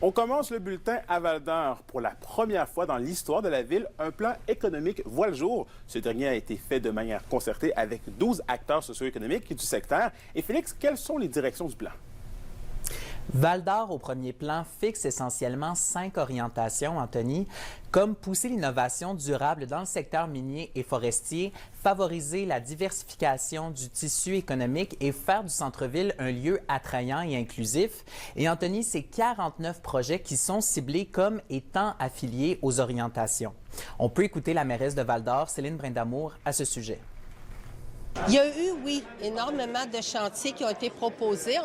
On commence le bulletin à Val-d'Or. Pour la première fois dans l'histoire de la ville, un plan économique voit le jour. Ce dernier a été fait de manière concertée avec 12 acteurs socio-économiques du secteur. Et Félix, quelles sont les directions du plan? Val-d'Or, au premier plan, fixe essentiellement 5 orientations, Anthony, comme pousser l'innovation durable dans le secteur minier et forestier, favoriser la diversification du tissu économique et faire du centre-ville un lieu attrayant et inclusif. Et Anthony, c'est 49 projets qui sont ciblés comme étant affiliés aux orientations. On peut écouter la mairesse de Val-d'Or, Céline Brindamour, à ce sujet. Il y a eu, oui, énormément de chantiers qui ont été proposés.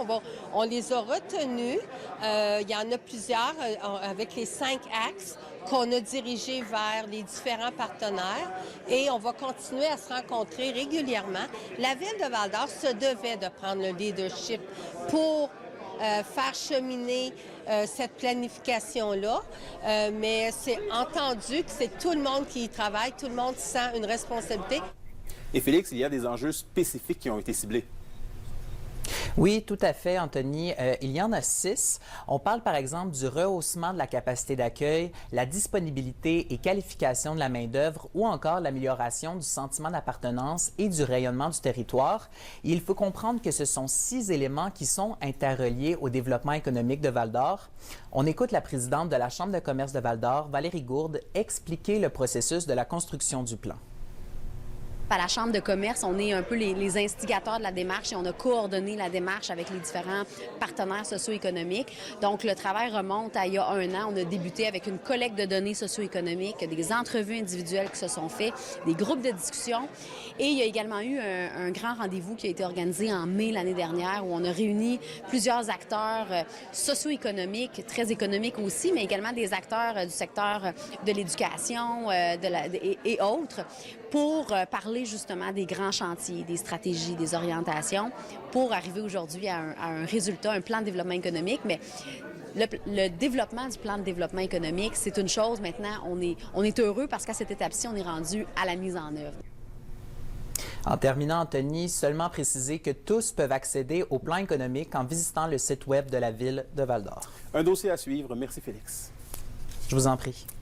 On les a retenus. Il y en a plusieurs avec les 5 axes qu'on a dirigés vers les différents partenaires et on va continuer à se rencontrer régulièrement. La Ville de Val-d'Or se devait de prendre le leadership pour faire cheminer cette planification-là, mais c'est entendu que c'est tout le monde qui y travaille, tout le monde sent une responsabilité. Et Félix, il y a des enjeux spécifiques qui ont été ciblés. Oui, tout à fait, Anthony. Il y en a 6. On parle par exemple du rehaussement de la capacité d'accueil, la disponibilité et qualification de la main-d'œuvre ou encore l'amélioration du sentiment d'appartenance et du rayonnement du territoire. Il faut comprendre que ce sont 6 éléments qui sont interreliés au développement économique de Val-d'Or. On écoute la présidente de la Chambre de commerce de Val-d'Or, Valérie Gourde, expliquer le processus de la construction du plan. À la Chambre de commerce, on est un peu les instigateurs de la démarche et on a coordonné la démarche avec les différents partenaires socio-économiques. Donc, le travail remonte à il y a 1 an. On a débuté avec une collecte de données socio-économiques, des entrevues individuelles qui se sont faites, des groupes de discussion. Et il y a également eu un grand rendez-vous qui a été organisé en mai l'année dernière où on a réuni plusieurs acteurs socio-économiques, très économiques aussi, mais également des acteurs du secteur de l'éducation et autres pour parler justement des grands chantiers, des stratégies, des orientations pour arriver aujourd'hui à un résultat, un plan de développement économique. Mais le développement du plan de développement économique, c'est une chose. Maintenant, on est heureux parce qu'à cette étape-ci, on est rendu à la mise en œuvre. En terminant, Anthony, seulement préciser que tous peuvent accéder au plan économique en visitant le site web de la Ville de Val-d'Or. Un dossier à suivre. Merci Félix. Je vous en prie.